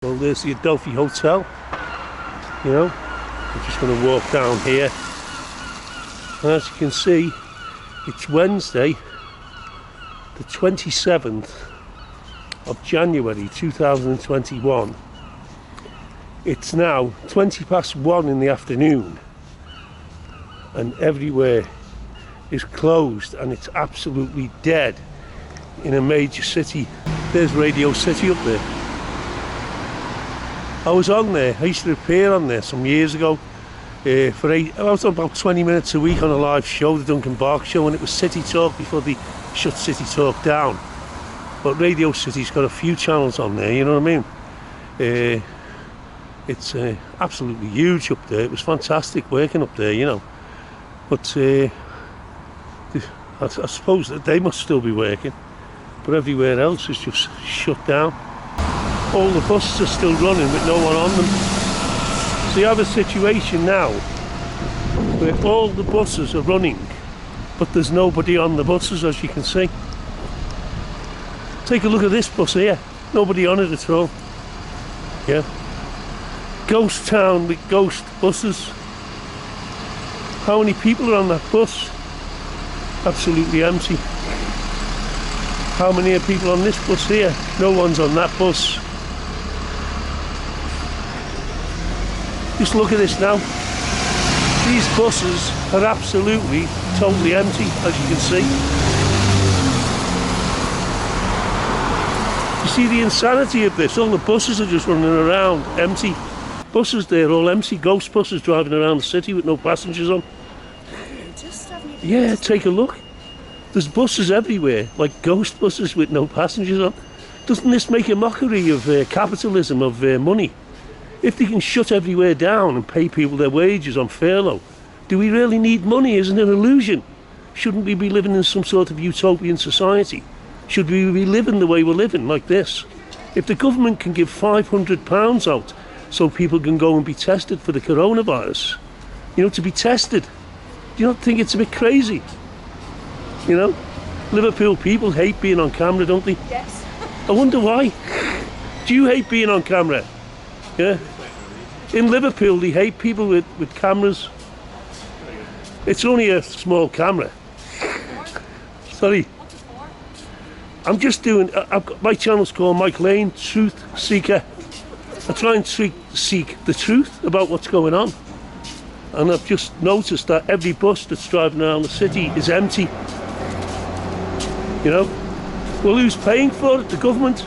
Well, there's the Adelphi Hotel, you know. I'm just going to walk down here. And as you can see, it's Wednesday, the 27th of January 2021. It's now 20 past 1 in the afternoon, and everywhere is closed and it's absolutely dead in a major city. There's Radio City up there. I was on there. I used to appear on there some years ago. I was on about 20 minutes a week on a live show, the Duncan Bark Show, and it was City Talk before they shut City Talk down. But Radio City's got a few channels on there, you know what I mean? It's absolutely huge up there. It was fantastic working up there, you know. But I suppose that they must still be working, but everywhere else is just shut down. All the buses are still running with no one on them. So you have a situation now where all the buses are running, but there's nobody on the buses, as you can see. Take a look at this bus here. Nobody on it at all. Yeah. Ghost town with ghost buses. How many people are on that bus? Absolutely empty. How many are people on this bus here? No one's on that bus. Just look at this now. These buses are absolutely, totally empty, as you can see. You see the insanity of this? All the buses are just running around, empty. Buses there, all empty, ghost buses driving around the city with no passengers on. Yeah, take a look. There's buses everywhere, like ghost buses with no passengers on. Doesn't this make a mockery of capitalism, of money? If they can shut everywhere down and pay people their wages on furlough, do we really need money? Isn't it an illusion? Shouldn't we be living in some sort of utopian society? Should we be living the way we're living, like this? If the government can give £500 out so people can go and be tested for the coronavirus, you know, to be tested, do you not think it's a bit crazy? You know, Liverpool people hate being on camera, don't they? Yes. I wonder why. Do you hate being on camera? Yeah. In Liverpool, they hate people with cameras. It's only a small camera. Sorry. I'm just doing. I've got, my channel's called Mike Lane, Truth Seeker. I try and seek the truth about what's going on. And I've just noticed that every bus that's driving around the city is empty. You know? Well, who's paying for it? The government.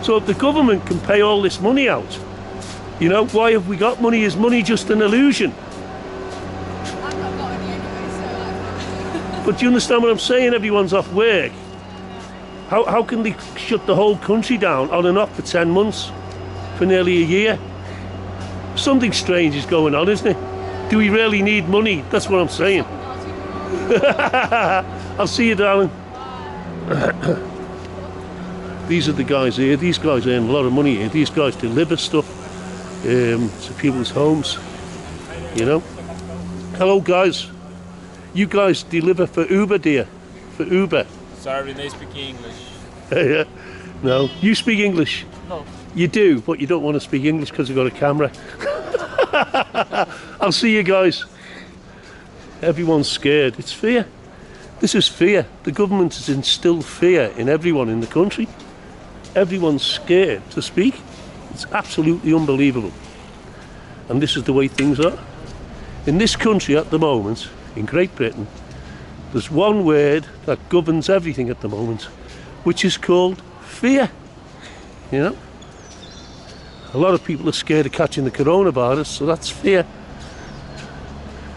So if the government can pay all this money out, you know, why have we got money? Is money just an illusion? I've not got any anyway, so But do you understand what I'm saying? Everyone's off work. How can they shut the whole country down on and off for 10 months? For nearly a year? Something strange is going on, isn't it? Do we really need money? That's what I'm saying. I'll see you, darling. These are the guys here. These guys earn a lot of money here. These guys deliver stuff to people's homes, you know. Hello, guys. You guys deliver for Uber, dear? For Uber? Sorry, they speak English. Yeah. No. You speak English? No. You do, but you don't want to speak English because you've got a camera. I'll see you guys. Everyone's scared. It's fear. This is fear. The government has instilled fear in everyone in the country. Everyone's scared to speak. It's absolutely unbelievable. And this is the way things are. In this country at the moment, in Great Britain, there's one word that governs everything at the moment, which is called fear. You know? A lot of people are scared of catching the coronavirus, so that's fear.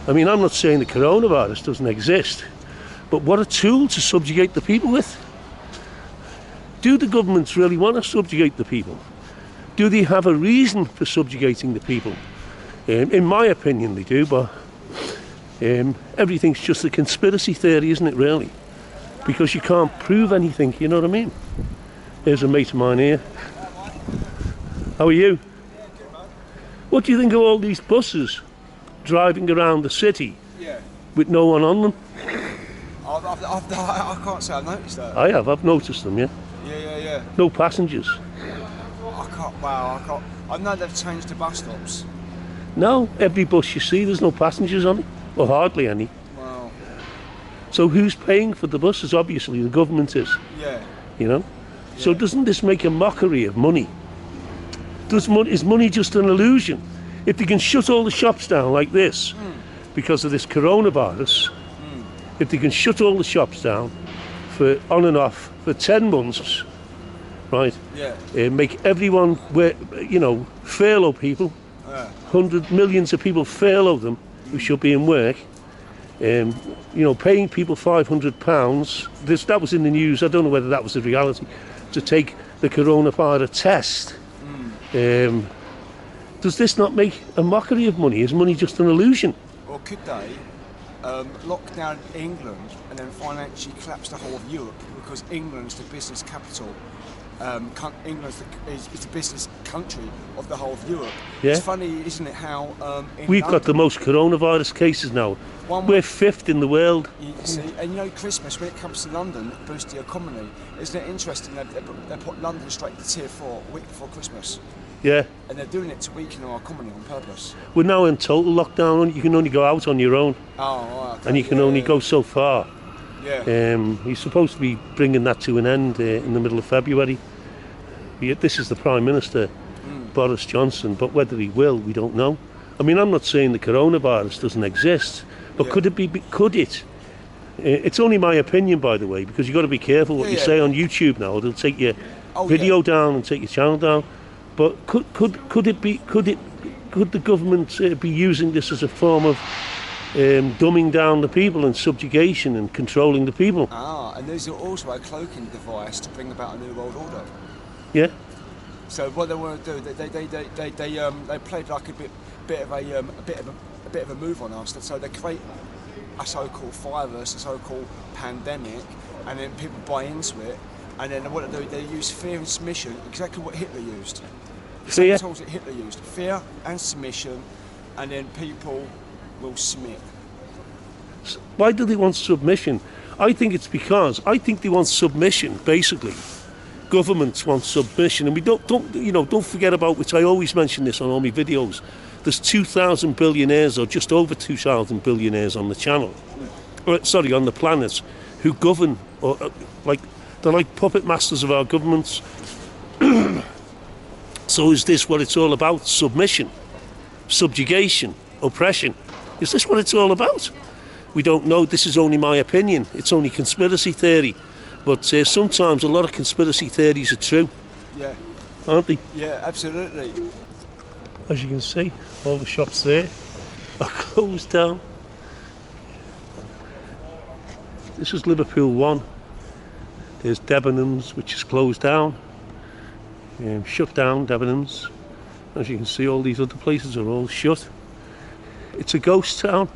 I mean, I'm not saying the coronavirus doesn't exist, but what a tool to subjugate the people with. Do the governments really want to subjugate the people? Do they have a reason for subjugating the people? In my opinion, they do, but everything's just a conspiracy theory, isn't it, really? Because you can't prove anything, you know what I mean? Here's a mate of mine here. How are you? What do you think of all these buses driving around the city with no one on them? I can't say I've noticed that. I have, I've noticed them, yeah. Yeah. No passengers. I I know they've changed the bus stops. No, every bus you see, there's no passengers on it, or hardly any. Wow. So who's paying for the buses? Obviously, the government is. Yeah. You know. So doesn't this make a mockery of money? Is money just an illusion? If they can shut all the shops down like this because of this coronavirus, if they can shut all the shops down for on and off for 10 months, right? Yeah. Make everyone, furlough people, millions of people furlough them who should be in work. Paying people £500. That was in the news. I don't know whether that was the reality. To take the coronavirus test. Does this not make a mockery of money? Is money just an illusion? Or could they lock down England and then financially collapse the whole of Europe because England's the business capital? England is the business country of the whole of Europe. Yeah. It's funny, isn't it, how we've got the most coronavirus cases now. We're 5th in the world. You see, and Christmas, when it comes to London, it boosts the economy. Isn't it interesting that they put London straight to tier 4 a week before Christmas? Yeah. And they're doing it to weaken our economy on purpose. We're now in total lockdown. You can only go out on your own. Oh, okay. And you can only go so far. Yeah. He's supposed to be bringing that to an end in the middle of February. This is the Prime Minister, Boris Johnson, but whether he will, we don't know. I mean, I'm not saying the coronavirus doesn't exist, but could it? It's only my opinion, by the way, because you've got to be careful what you say on YouTube now. They'll take your video down and take your channel down. But could the government be using this as a form of dumbing down the people and subjugation and controlling the people? And there's also a cloaking device to bring about a new world order. Yeah. So what they want to do, they played like a bit of a move on us. So they create a so-called virus, a so-called pandemic, and then people buy into it. And then what they do, they use fear and submission, exactly what Hitler used. Fear? Sometimes that Hitler used fear and submission, and then people will submit. Why do they want submission? I think they want submission, basically. Governments want submission, and we don't forget about, which I always mention this on all my videos. There's 2,000 billionaires, or just over 2,000 billionaires on the channel. On the planet, who govern, they're like puppet masters of our governments. So is this what it's all about? Submission, subjugation, oppression. Is this what it's all about? We don't know. This is only my opinion. It's only conspiracy theory. But sometimes a lot of conspiracy theories are true. Yeah. Aren't they? Yeah, absolutely. As you can see, all the shops there are closed down. This is Liverpool 1. There's Debenhams, which is closed down. Shut down, Debenhams. As you can see, all these other places are all shut. It's a ghost town.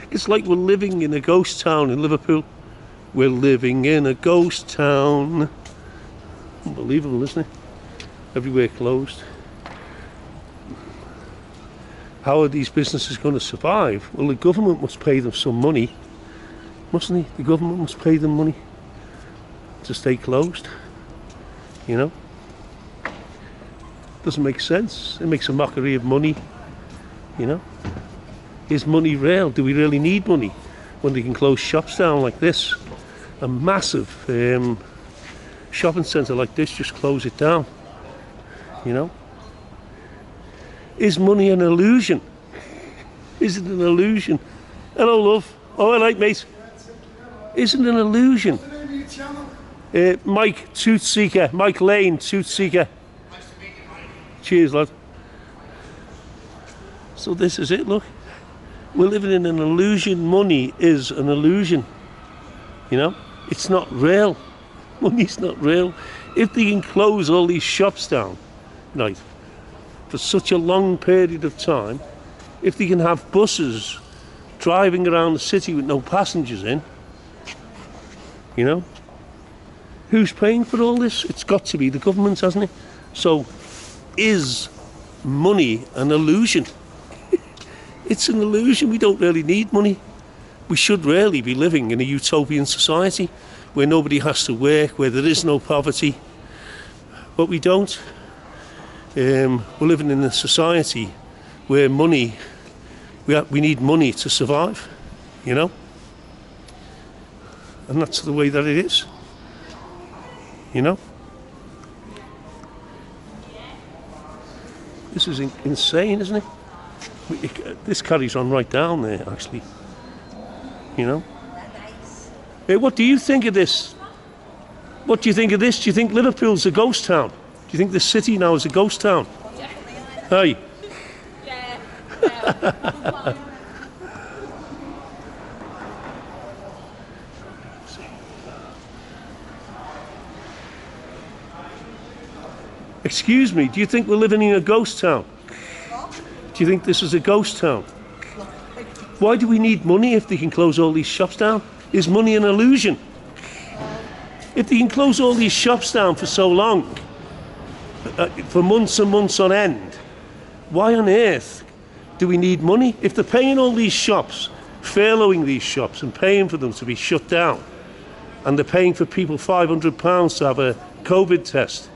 It's like we're living in a ghost town in Liverpool. We're living in a ghost town. Unbelievable, isn't it? Everywhere closed. How are these businesses going to survive? Well, the government must pay them some money, mustn't he? The government must pay them money to stay closed. You know? Doesn't make sense. It makes a mockery of money. You know? Is money real? Do we really need money when they can close shops down like this? A massive shopping centre like this, just close it down. You know? Is money an illusion? Is it an illusion? Hello, love. Oh, all right, mate. Is it an illusion? Mike, Tooth Seeker. Mike Lane, Tooth Seeker. Nice to meet you, Mike. Cheers, lad. So this is it, look. We're living in an illusion. Money is an illusion. You know? It's not real. Money's not real. If they can close all these shops down, right, for such a long period of time, if they can have buses driving around the city with no passengers in, you know, who's paying for all this? It's got to be the government, hasn't it? So, is money an illusion? It's an illusion. We don't really need money. We should really be living in a utopian society where nobody has to work, where there is no poverty. But we don't. we're living in a society where we need money to survive, you know, and that's the way that it is, you know. This is insane, isn't it? This carries on right down there, actually, you know. Hey, what do you think of this? What do you think of this? Do you think Liverpool's a ghost town? Do you think the city now is a ghost town? Hey. Yeah. Excuse me, do you think we're living in a ghost town? Do you think this is a ghost town? Why do we need money if they can close all these shops down? Is money an illusion? If they can close all these shops down for so long, for months and months on end, why on earth do we need money? If they're paying all these shops, furloughing these shops and paying for them to be shut down, and they're paying for people £500 to have a COVID test,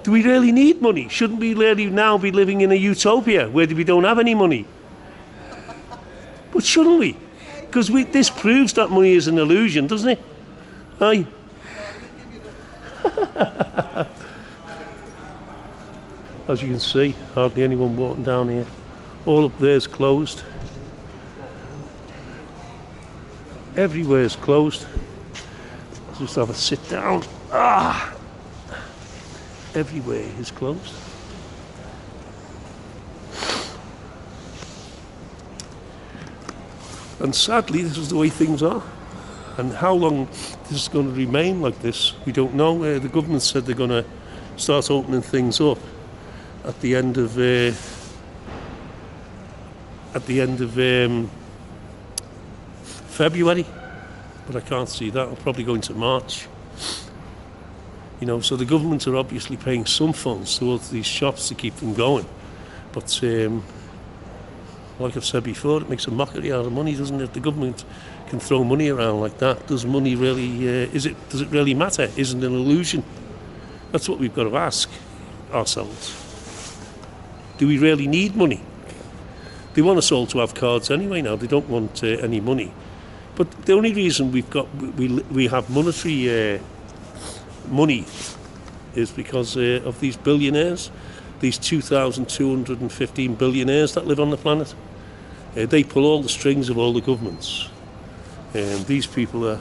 do we really need money? Shouldn't we really now be living in a utopia where we don't have any money? But shouldn't we? Because this proves that money is an illusion, doesn't it? Aye. As you can see, hardly anyone walking down here. All up there's closed. Everywhere's closed. Let's just have a sit down. Everywhere is closed. And sadly, this is the way things are. And how long this is going to remain like this, we don't know. The government said they're going to start opening things up at the end of February, but I can't see that. I'll probably go into March. You know, so the government are obviously paying some funds towards these shops to keep them going. But like I've said before, it makes a mockery out of money, doesn't it? The government can throw money around like that. Does money really? Does it really matter? Isn't it an illusion? That's what we've got to ask ourselves. Do we really need money? They want us all to have cards anyway now. They don't want any money. But the only reason we have monetary money is because of these billionaires, these 2,215 billionaires that live on the planet. They pull all the strings of all the governments. These people are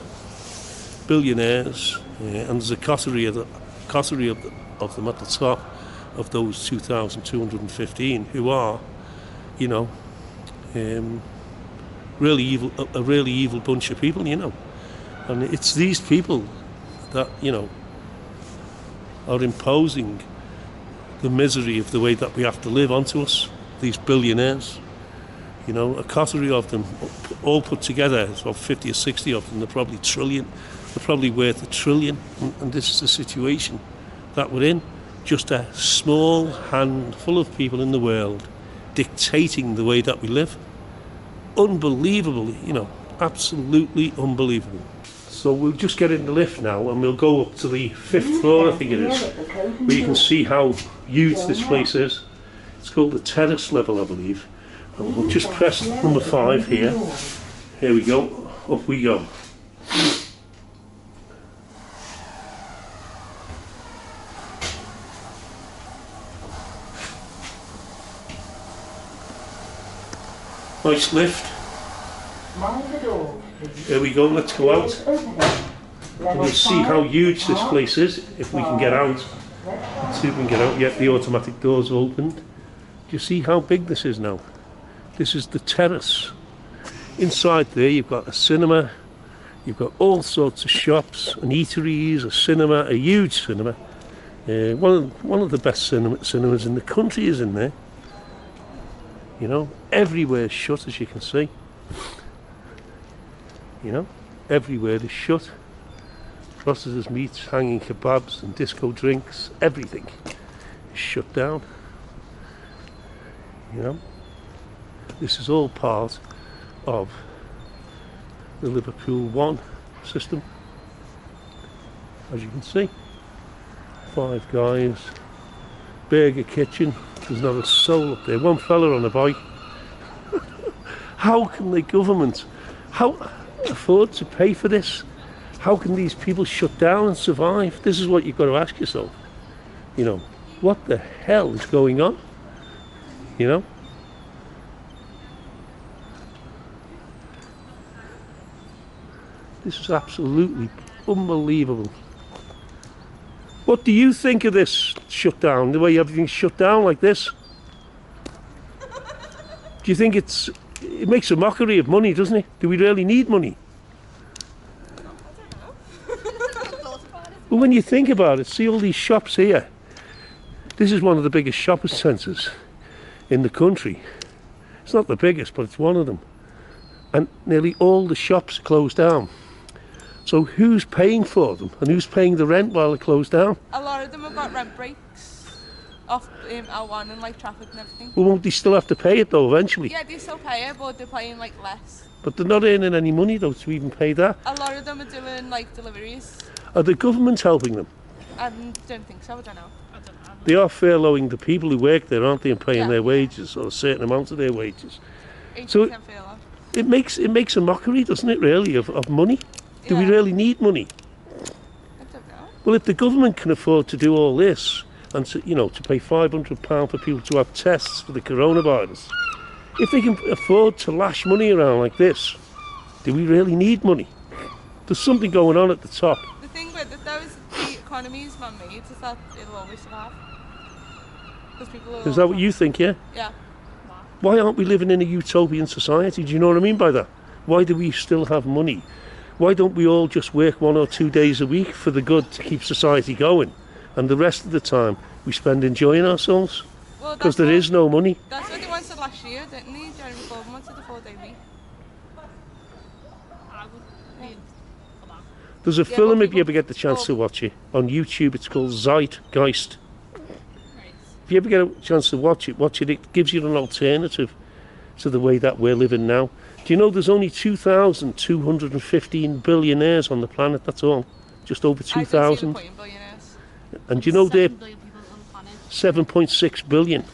billionaires, and there's a coterie of them at the top of those 2,215 who are, you know, really evil, a really evil bunch of people, you know. And it's these people that, you know, are imposing the misery of the way that we have to live onto us, these billionaires. You know, a coterie of them, all put together, it's about 50 or 60 of them, they're probably worth $1 trillion, and this is the situation that we're in. Just a small handful of people in the world dictating the way that we live. Unbelievable, you know, absolutely unbelievable. So we'll just get in the lift now and we'll go up to the 5th floor, I think it is, where you can see how huge this place is. It's called the terrace level, I believe. And we'll just press number 5 here. Here we go, up we go. Nice lift. There we go, let's go out. And we'll see how huge this place is, if we can get out. Let's see if we can get out. Yep, the automatic doors are opened. Do you see how big this is now? This is the terrace. Inside there you've got a cinema, you've got all sorts of shops and eateries, a cinema, a huge cinema. One of the best cinemas in the country is in there. You know, everywhere's shut, as you can see. You know, everywhere is shut. Processed meats, hanging kebabs and disco drinks, everything is shut down. You know, this is all part of the Liverpool One system. As you can see, 5 guys Burger Kitchen. There's not a soul up there. One fella on a bike. How can the government afford to pay for this? How can these people shut down and survive? This is what you've got to ask yourself. You know, what the hell is going on? You know? This is absolutely unbelievable. What do you think of this shutdown? The way everything's shut down like this? Do you think it makes a mockery of money, doesn't it? Do we really need money? Well, when you think about it, see all these shops here. This is one of the biggest shopping centres in the country. It's not the biggest, but it's one of them. And nearly all the shops are closed down. So who's paying for them? And who's paying the rent while they're closed down? A lot of them have got rent breaks off L1 and like traffic and everything. Well, won't they still have to pay it though eventually? Yeah, they still pay it, but they're paying like less. But they're not earning any money though to even pay that. A lot of them are doing like deliveries. Are the government helping them? I don't think so, I don't know. They are furloughing the people who work there, aren't they, and paying Yeah. their wages, or a certain amount of their wages. 80% So furlough. it makes a mockery, doesn't it, really, of money? Do we Yeah. really need money? I don't know. Well, if the government can afford to do all this, and to, you know, to pay £500 for people to have tests for the coronavirus, if they can afford to lash money around like this, do we really need money? There's something going on at the top. The thing with it though is the economy is man-made, is that it'll always survive. Because people will Is that what you think, yeah? Yeah. Why aren't we living in a utopian society? Do you know what I mean by that? Why do we still have money? Why don't we all just work 1 or 2 days a week for the good to keep society going? And the rest of the time we spend enjoying ourselves? Well, Because there is no money. That's what they wanted last year, didn't they? Jeremy Corbyn wanted a 4-day week. There's a Yeah, film, but if you ever get the chance to watch it, on YouTube. It's called Zeitgeist. If you ever get a chance to watch it, it gives you an alternative to the way that we're living now. Do you know there's only 2,215 billionaires on the planet, that's all? Just over I don't see the 2,000. point in billionaires. And do you know they're 7 billion people on the planet. 7.6 billion?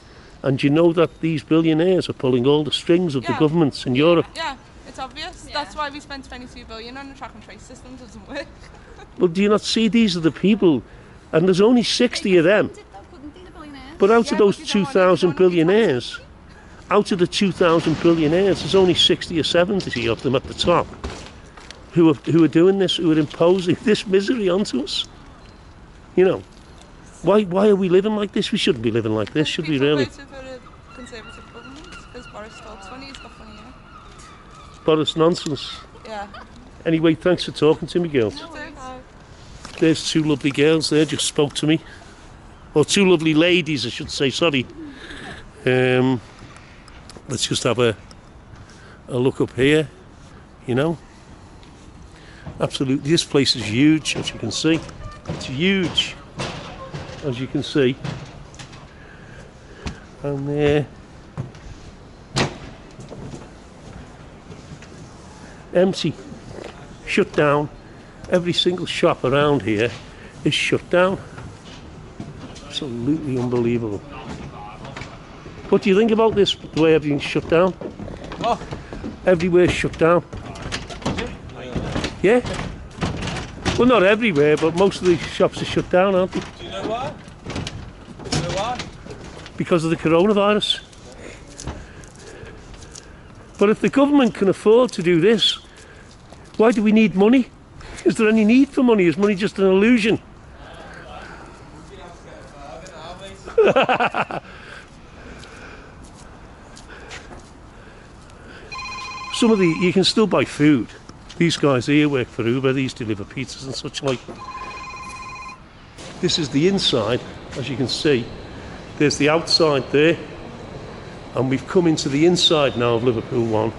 And do you know that these billionaires are pulling all the strings of the Yeah. governments in Europe? Yeah, it's obvious. Yeah. That's why we spent 22 billion on the track and trace system. Doesn't work. Well, do you not see these are the people? And there's only 60 of them. Couldn't they, the billionaires? But out Yeah, of those but you don't want 2,000 everyone to be billionaires, out of the 2,000 billionaires, there's only 60 or 70 of them at the top who are doing this, who are imposing this misery onto us. You know, why are we living like this? We shouldn't be living like this, should we People really? voted for a Conservative government because Boris talks funny. He's got funny hair. Boris nonsense. Yeah. Anyway, thanks for talking to me, girls. So, There's 2 lovely girls there, just spoke to me. Or 2 lovely ladies, I should say, sorry. Let's just have a look up here, you know. Absolutely, this place is huge, as you can see. It's huge, as you can see. And empty, shut down. Every single shop around here is shut down. Absolutely unbelievable. What do you think about this, the way everything's shut down? Oh. Everywhere's shut down. Yeah? Well, not everywhere, but most of the shops are shut down, aren't they? Do you know why? Do you know why? Because of the coronavirus. But if the government can afford to do this, why do we need money? Is there any need for money? Is money just an illusion? Some of you can still buy food. These guys here work for Uber, these deliver pizzas and such like. This is the inside, as you can see. There's the outside there, and we've come into the inside now of Liverpool 1,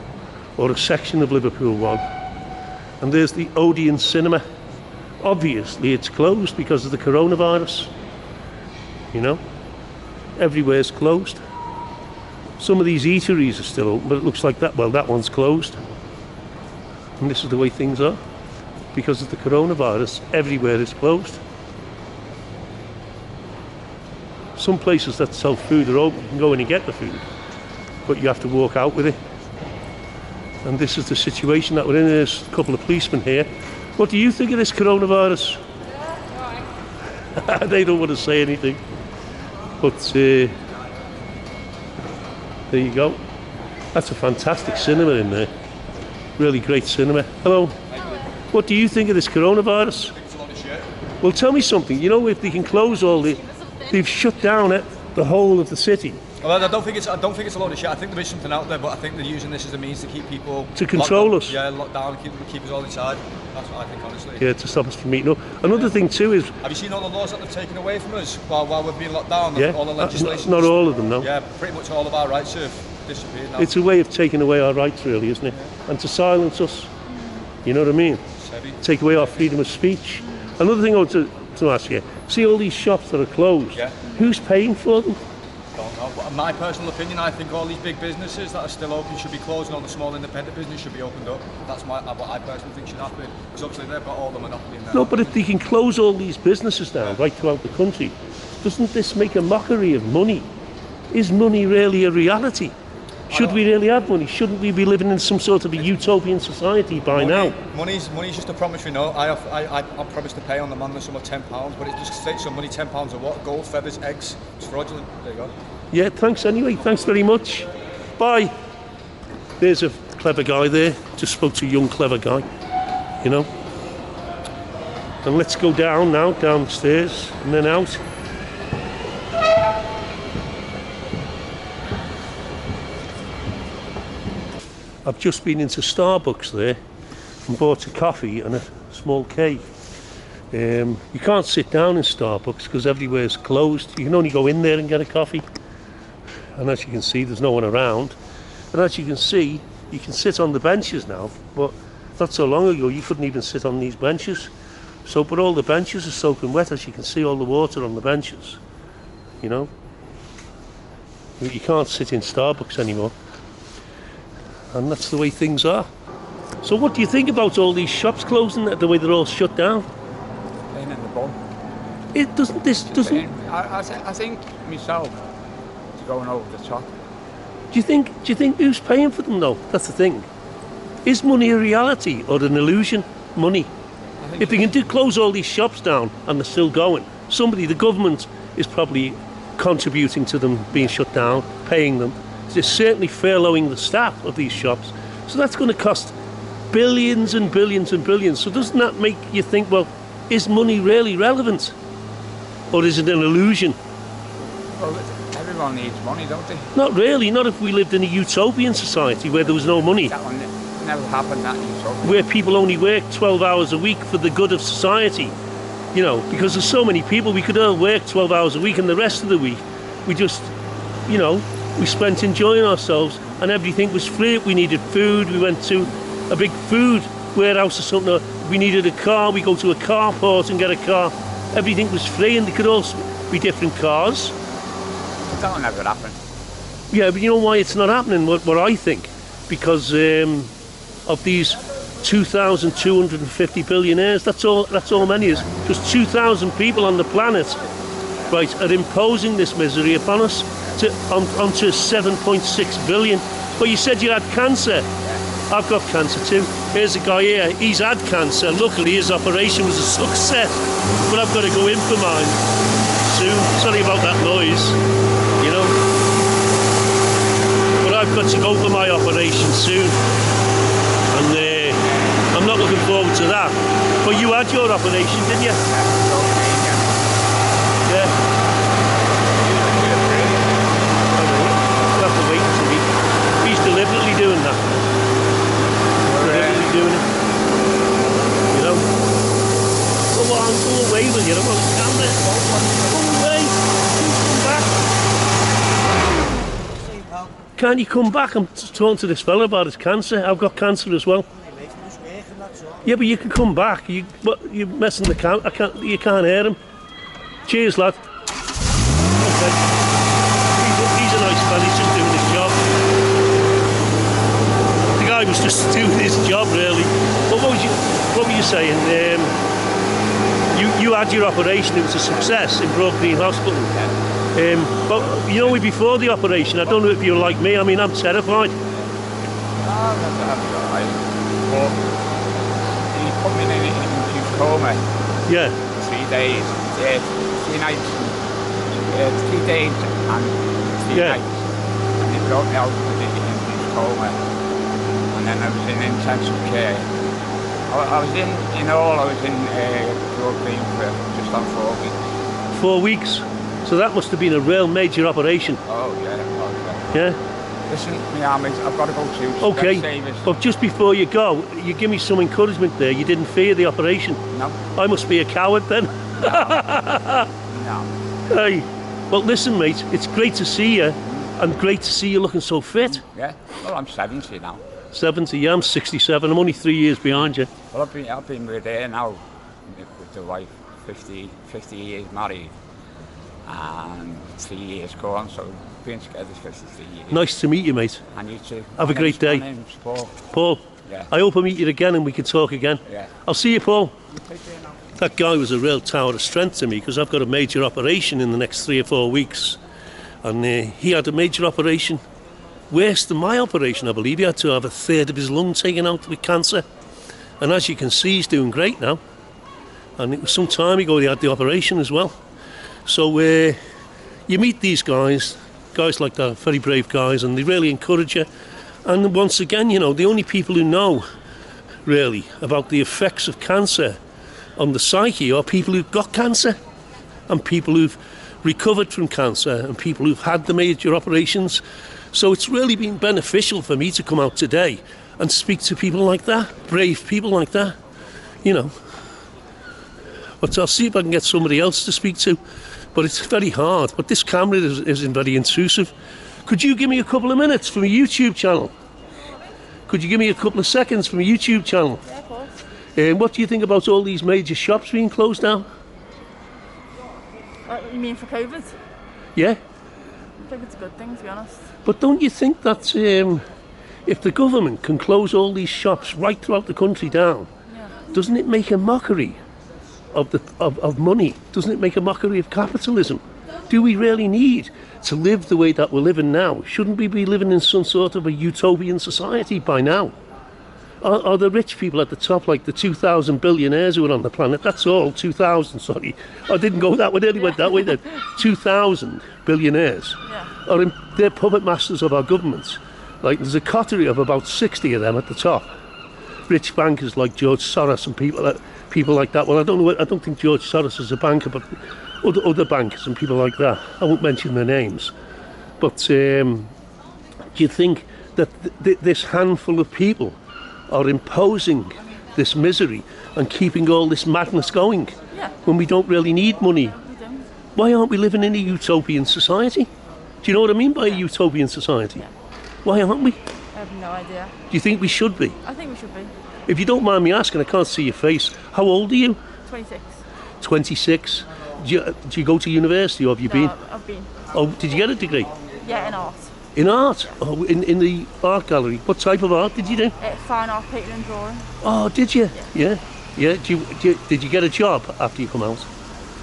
or a section of Liverpool 1. And there's the Odeon Cinema. Obviously it's closed because of the coronavirus. You know, everywhere's closed. Some of these eateries are still open, but it looks like that one's closed. And this is the way things are. Because of the coronavirus, everywhere is closed. Some places that sell food are open, you can go in and get the food, but you have to walk out with it. And this is the situation that we're in. There's a couple of policemen here. What do you think of this coronavirus? They don't want to say anything. But there you go. That's a fantastic cinema in there. Really great cinema. Hello. What do you think of this coronavirus? I think it's a lot of shit. Well, tell me something. You know, if they can close all the... They've shut down the whole of the city. Well, I don't think it's a lot of shit. I think there is something out there, but I think they're using this as a means to keep people To control locked us. Yeah, locked down, keep us all inside. That's what I think, honestly. Yeah, to stop us from meeting up. Another thing too is... Have you seen all the laws that they've taken away from us while we've been locked down? Yeah, All the legislation. not all of them, no. Yeah, pretty much all of our rights have disappeared now. It's a way of taking away our rights, really, isn't it? And to silence us. You know what I mean? It's heavy. Take away our freedom of speech. Another thing I want to ask you, see all these shops that are closed, Yeah. who's paying for them? Don't know. But in my personal opinion, I think all these big businesses that are still open should be closed and all the small independent business should be opened up. That's what I personally think should happen. Because obviously they've got all the monopoly in there. No, but if they can close all these businesses down right throughout the country, doesn't this make a mockery of money? Is money really a reality? Should we really have money? Shouldn't we be living in some sort of a utopian society by now? Money's just a promissory note. I promised to pay on the man the sum of £10, but it just takes some money, £10 or what? Gold, feathers, eggs. It's fraudulent. There you go. Yeah, thanks anyway. Thanks very much. Bye. There's a clever guy there. Just spoke to a young clever guy, you know. And let's go down now, downstairs and then out. I've just been into Starbucks there and bought a coffee and a small cake. You can't sit down in Starbucks because everywhere's closed. You can only go in there and get a coffee. And as you can see, there's no one around. And as you can see, you can sit on the benches now, but not so long ago you couldn't even sit on these benches. So, but all the benches are soaking wet, as you can see all the water on the benches, you know. You can't sit in Starbucks anymore. And that's the way things are. So what do you think about all these shops closing, the way they're all shut down? Pain in the bum. It doesn't, this doesn't... I think myself is going over the top. Do you think who's paying for them though? That's the thing. Is money a reality or an illusion? Money. If they can close all these shops down and they're still going, the government is probably contributing to them being shut down, paying them. They're certainly furloughing the staff of these shops. So that's going to cost billions and billions and billions. So doesn't that make you think, well, is money really relevant? Or is it an illusion? Well, everyone needs money, don't they? Not really, not if we lived in a utopian society where there was no money. That will never happen, that utopia. Where people only work 12 hours a week for the good of society. You know, because there's so many people, we could all work 12 hours a week and the rest of the week we just, you know, we spent enjoying ourselves and everything was free. We needed food, we went to a big food warehouse or something, we needed a car, we go to a carport and get a car. Everything was free and they could all be different cars. That will never happen. Yeah, but you know why it's not happening, what I think? Because of these 2,250 billionaires, that's all many is. Just 2,000 people on the planet, right, are imposing this misery upon us onto 7.6 billion. Well, you said you had cancer. I've got cancer too. Here's a guy here, he's had cancer. Luckily his operation was a success, but I've got to go in for mine soon. Sorry about that noise, you know. But I've got to go for my operation soon. And I'm not looking forward to that. But you had your operation, didn't you? Yeah. We'll have to wait until he's deliberately doing that. Deliberately doing it. You know? Go on, go away with you. I'm on camera. Go away. Come back. Can't you come back? I'm talking to this fella about his cancer. I've got cancer as well. Yeah, but you can come back. You're messing the camera. You can't hear him. Cheers, lad. Okay. He's a nice fella. He's just doing his job. The guy was just doing his job, really. But what were you saying? You had your operation. It was a success in Broad Green Hospital. But you know, before the operation, I don't know if you're like me. I mean, I'm terrified. Oh, that'll be alright. But he put me in an induced coma. Yeah. 3 days, 3 nights, 3 days and 3 Yeah. nights. And they brought me out with the induced coma. And then I was in intensive care. I was in all, I was in Liverpool for just on 4 weeks. 4 weeks. So that must have been a real major operation. Oh yeah. Yeah. Listen, my arm is, I've got to go to Okay. Savers. But just before you go, you give me some encouragement there. You didn't fear the operation. No. I must be a coward then. No. Hey. Well, listen, mate. It's great to see you, and great to see you looking so fit. Yeah. Well, I'm 70 now. 70. Yeah, I'm 67. I'm only 3 years behind you. Well, I've been with her now, with the wife, 50 years married, and 3 years gone, so we've been together 53 years. Nice to meet you, mate. And you too. Have a great day. My name's Paul. Paul. Yeah. I hope I meet you again and we can talk again. Yeah. I'll see you, Paul. You take care now. That guy was a real tower of strength to me because I've got a major operation in the next 3 or 4 weeks. And he had a major operation, worse than my operation, I believe. He had to have a third of his lung taken out with cancer. And as you can see, he's doing great now. And it was some time ago he had the operation as well. So you meet these guys like that, very brave guys, and they really encourage you. And once again, you know, the only people who know really about the effects of cancer on the psyche are people who've got cancer and people who've recovered from cancer and people who've had the major operations. So it's really been beneficial for me to come out today and speak to people like that, brave people like that, you know. But I'll see if I can get somebody else to speak to. But it's very hard. But this camera isn't very intrusive. Could you give me a couple of minutes from a YouTube channel? Could you give me a couple of seconds from a YouTube channel? Yeah, of course. What do you think about all these major shops being closed down? You mean for COVID? Yeah? I think it's a good thing, to be honest. But don't you think that if the government can close all these shops right throughout the country down, doesn't it make a mockery of money? Doesn't it make a mockery of capitalism? Do we really need to live the way that we're living now? Shouldn't we be living in some sort of a utopian society by now? Are the rich people at the top, like the 2,000 billionaires who are on the planet? That's all, 2,000, sorry. I didn't go that way, nearly went that way then. 2,000 billionaires. They're puppet masters of our governments. Like, there's a coterie of about 60 of them at the top. Rich bankers like George Soros and people like that. Well, I don't think George Soros is a banker, but other bankers and people like that. I won't mention their names. But do you think that this handful of people are imposing this misery and keeping all this madness going when we don't really need money? We don't. Why aren't we living in a utopian society? Do you know what I mean by a utopian society? Why aren't we? I have no idea. Do you think we should be? I think we should be. If you don't mind me asking, I can't see your face. How old are you? 26. 26. Do you go to university or have you been? No, I've been. Oh, did you get a degree? Yeah, in art. In art? Oh, in the art gallery. What type of art did you do? Fine art, painting and drawing. Oh, did you? Yeah. Did you get a job after you come out?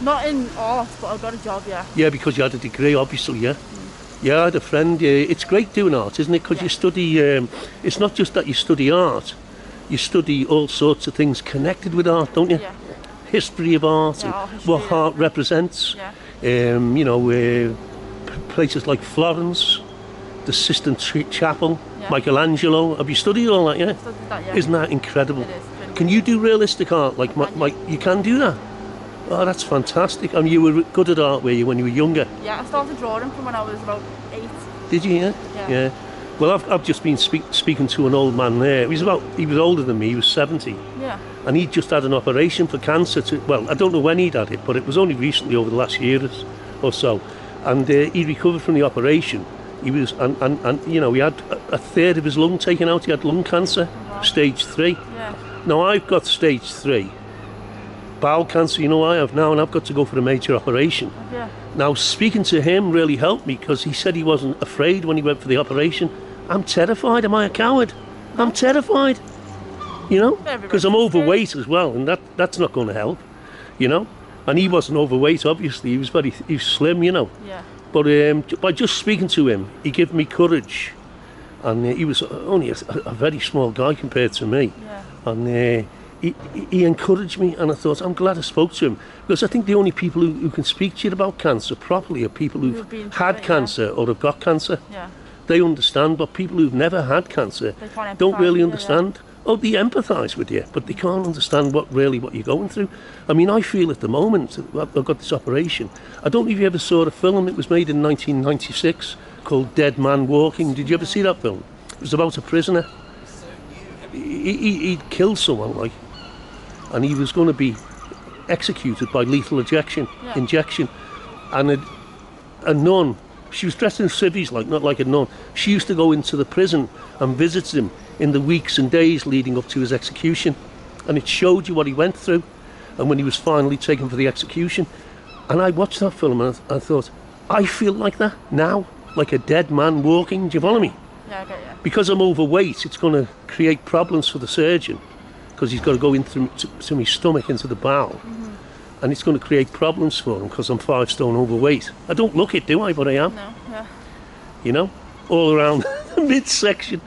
Not in art, but I got a job, yeah. Yeah, because you had a degree, obviously, yeah. Yeah, I had a friend. It's great doing art, isn't it? Because you study, it's not just that you study art, you study all sorts of things connected with art, don't you? Yeah. History of art, and art history, what art represents. Yeah. You know, places like Florence, the Sistine Chapel, Michelangelo. Have you studied all that, yeah? Studied that, yeah. Isn't that incredible? It is. Really Can you do realistic art? Like you can do that? Oh, that's fantastic. I mean, you were good at art, were you, when you were younger? Yeah, I started drawing from when I was about 8. Did you, yeah? Yeah. Well, I've just been speaking to an old man there. He was older than me, he was 70. Yeah. And he'd just had an operation for cancer. Well, I don't know when he'd had it, but it was only recently, over the last year or so. And he recovered from the operation. He was, and you know, he had a third of his lung taken out. He had lung cancer, stage 3. Yeah. Now, I've got stage 3. Bowel cancer, you know, I have now, and I've got to go for a major operation. Yeah. Now, speaking to him really helped me because he said he wasn't afraid when he went for the operation. I'm terrified. Am I a coward? I'm terrified. You know, because I'm overweight as well, and that's not going to help. You know, and he wasn't overweight. Obviously, he was slim. You know. Yeah. But by just speaking to him, he gave me courage. And he was only a very small guy compared to me. Yeah. And he encouraged me, and I thought, I'm glad I spoke to him. Because I think the only people who can speak to you about cancer properly are people who've had cancer or have got cancer. Yeah. They understand, but people who've never had cancer don't really understand. Oh, they empathise with you, but they can't understand what you're going through. I mean, I feel at the moment, I've got this operation. I don't know if you ever saw the film. It was made in 1996 called Dead Man Walking. Did you ever see that film? It was about a prisoner. He'd killed someone, like, and he was going to be executed by lethal injection. And a nun, she was dressed in civvies, like, not like a nun. She used to go into the prison and visit him in the weeks and days leading up to his execution, and it showed you what he went through, and when he was finally taken for the execution. And I watched that film and I thought, I feel like that now, like a dead man walking. Do you follow me? Yeah, I get you. Because I'm overweight, it's going to create problems for the surgeon, because he's got to go into my stomach, into the bowel, and it's going to create problems for him because I'm 5 stone overweight. I don't look it, do I? But I am. No, yeah. You know, all around the midsection.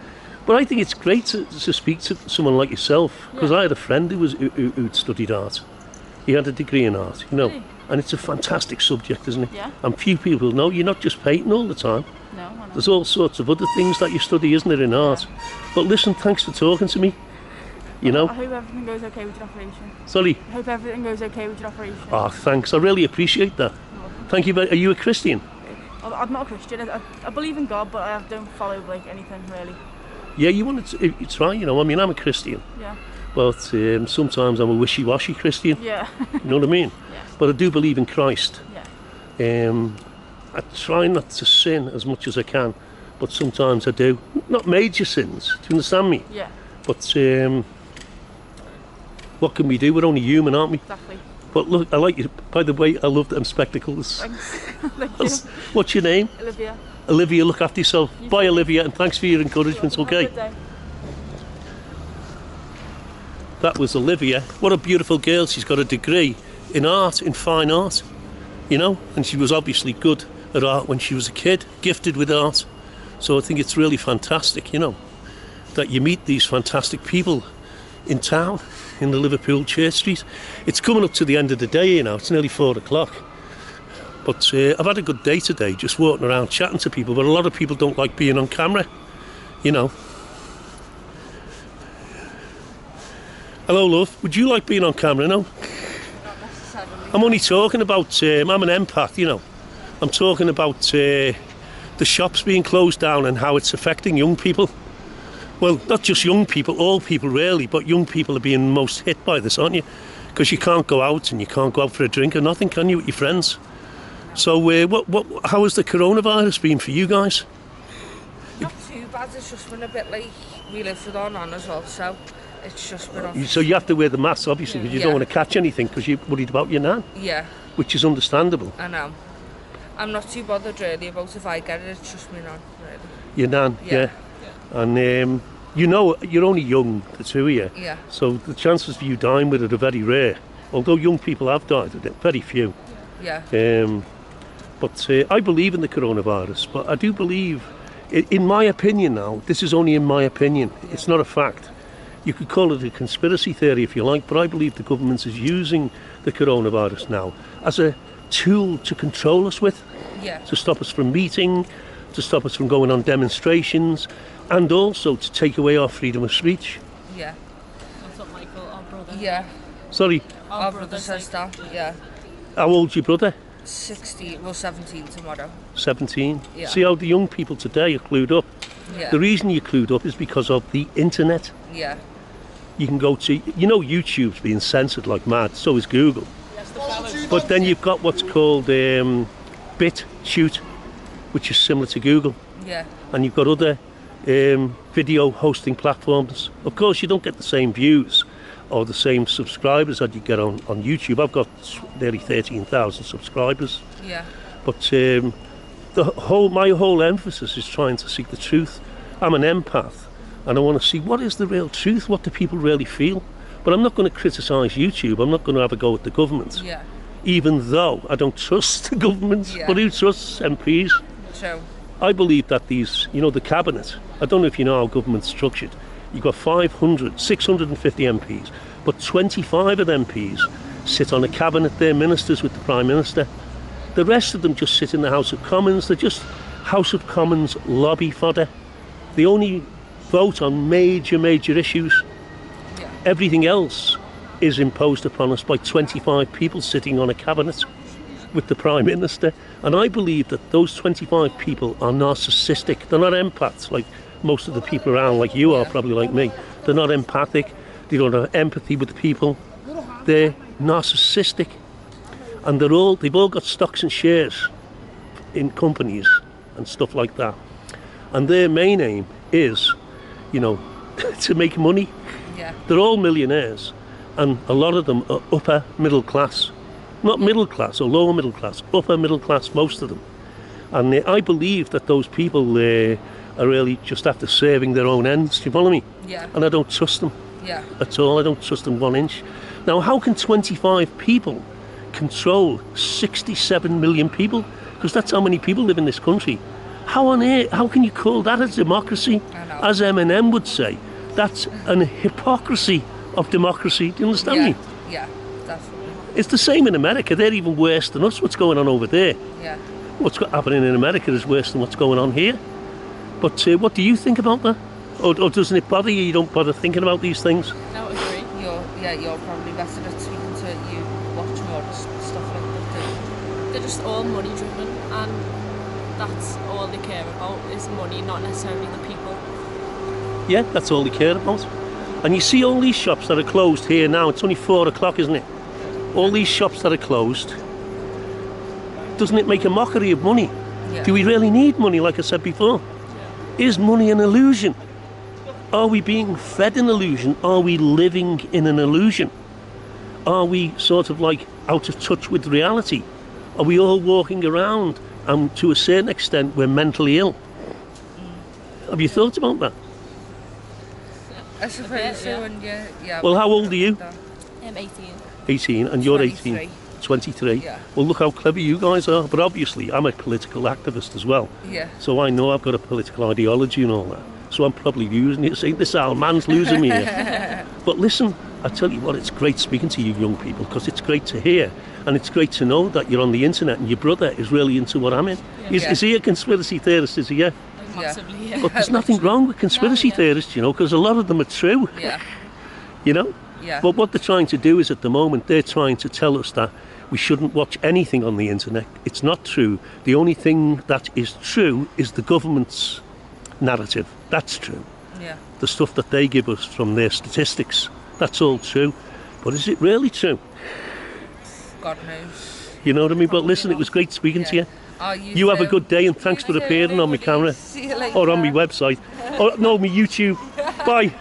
But I think it's great to speak to someone like yourself, because I had a friend who'd studied art. He had a degree in art, you know, and it's a fantastic subject, isn't it? Yeah. And few people know you're not just painting all the time. No, I know. There's all sorts of other things that you study, isn't there, in art? But listen, thanks for talking to me. You know. I hope everything goes okay with your operation. Sorry. I hope everything goes okay with your operation. Oh, thanks. I really appreciate that. Thank you. Are you a Christian? I'm not a Christian. I believe in God, but I don't follow like anything really. Yeah, you want to try, you know. I mean, I'm a Christian. Yeah. But sometimes I'm a wishy-washy Christian. Yeah. You know what I mean? Yeah. But I do believe in Christ. Yeah. I try not to sin as much as I can, but sometimes I do. Not major sins. Do you understand me? Yeah. But what can we do? We're only human, aren't we? Exactly. But look, I like you. By the way, I love them spectacles. Thanks. Thank you. What's your name? Olivia. Olivia, look after yourself. Bye, Olivia, and thanks for your encouragement, Have a okay? good day. That was Olivia. What a beautiful girl. She's got a degree in art, in fine art, you know, and she was obviously good at art when she was a kid, gifted with art. So I think it's really fantastic, you know, that you meet these fantastic people in town, in the Liverpool Church Street. It's coming up to the end of the day, you know, it's nearly 4 o'clock. But I've had a good day today, just walking around chatting to people, but a lot of people don't like being on camera, you know. Hello, love. Would you like being on camera, no? Not necessarily. I'm only talking about, I'm an empath, you know. I'm talking about the shops being closed down and how it's affecting young people. Well, not just young people, all people really, but young people are being most hit by this, aren't you? Because you can't go out and you can't go out for a drink or nothing, can you, with your friends? So how has the coronavirus been for you guys? Not too bad, it's just been a bit like we live with our nan as well, so it's just been off. So you have to wear the mask, obviously, because you don't want to catch anything because you're worried about your nan. Yeah. Which is understandable. I know. I'm not too bothered really about if I get it, it's just me nan, really. Your nan, yeah. And you know, you're only young, the two of you. Yeah. So the chances of you dying with it are very rare. Although young people have died with it, very few. Yeah. But I believe in the coronavirus, but I do believe, in my opinion now, this is only in my opinion, it's not a fact. You could call it a conspiracy theory if you like, but I believe the government is using the coronavirus now as a tool to control us with, to stop us from meeting, to stop us from going on demonstrations, and also to take away our freedom of speech. Yeah. That's what Michael, our brother. Yeah. Sorry? Our brother says that, yeah. How old's your brother? 16, well 17 tomorrow. 17? Yeah. See how the young people today are clued up? Yeah. The reason you're clued up is because of the internet. Yeah. You can go to, you know, YouTube's being censored like mad, so is Google. But then you've got what's called BitChute, which is similar to Google. Yeah. And you've got other video hosting platforms. Of course, you don't get the same views or the same subscribers that you get on YouTube. I've got nearly 13,000 subscribers. Yeah. But my whole emphasis is trying to seek the truth. I'm an empath, and I want to see what is the real truth, what do people really feel. But I'm not going to criticise YouTube. I'm not going to have a go at the government. Yeah. even though I don't trust the government, Yeah. but who trusts MPs? True. I believe that these, the cabinet, I don't know if you know how government's structured, you've got 650 MPs, but 25 of the MPs sit on a cabinet, they're ministers with the Prime Minister. The rest of them just sit in the House of Commons, they're just House of Commons lobby fodder. They only vote on major issues. Yeah. Everything else is imposed upon us by 25 people sitting on a cabinet with the Prime Minister. And I believe that those 25 people are narcissistic. They're not empaths like most of the people around, like you are, probably like me. They're not empathic. They don't have empathy with the people. They're narcissistic. And they've all got stocks and shares in companies and stuff like that. And their main aim is, to make money. Yeah. They're all millionaires, and a lot of them are upper middle class. Not middle class or lower middle class, upper middle class, most of them. And I believe that those people are really just after serving their own ends, do you follow me? Yeah. And I don't trust them Yeah. at all. I don't trust them 1 inch. Now, how can 25 people control 67 million people? Because that's how many people live in this country. How on earth, how can you call that a democracy? I know. As Eminem would say, that's an hypocrisy of democracy. Do you understand Yeah. me? Yeah. Definitely. It's the same in America. They're even worse than us. What's going on over there? Yeah. What's happening in America is worse than what's going on here. But what do you think about that? Or doesn't it bother you? You don't bother thinking about these things? I would agree. You're probably better at speaking to it. You watch more stuff like that. They're just all money driven, and that's all they care about is money, not necessarily the people. Yeah, that's all they care about. And you see all these shops that are closed here now. It's only 4 o'clock, isn't it? All these shops that are closed. Doesn't it make a mockery of money? Yeah. Do we really need money, like I said before? Is money an illusion? Are we being fed an illusion? Are we living in an illusion? Are we sort of like out of touch with reality? Are we all walking around and to a certain extent we're mentally ill? Have you thought about that? I suppose so. And yeah. Well, how old are you? I'm 18. 18, and you're 23. 18. 23. Yeah. Well, look how clever you guys are. But obviously, I'm a political activist as well. Yeah. So I know I've got a political ideology and all that. So I'm probably using it, saying this old man's losing me here. But listen, I tell you what, it's great speaking to you young people, because it's great to hear. And it's great to know that you're on the internet and your brother is really into what I'm in. Yeah. Is he a conspiracy theorist, is he? Yeah. Massively, yeah. But there's nothing wrong with conspiracy theorists, because a lot of them are true. Yeah. Yeah. But what they're trying to do is, at the moment, they're trying to tell us that we shouldn't watch anything on the internet. It's not true. The only thing that is true is the government's narrative. That's true. Yeah. The stuff that they give us from their statistics, that's all true. But is it really true? God knows. You know what I mean? But listen, it was great speaking to you. Oh, You have a good day, and thanks for appearing on my camera See you later. or on my website. Or no, my YouTube. Bye.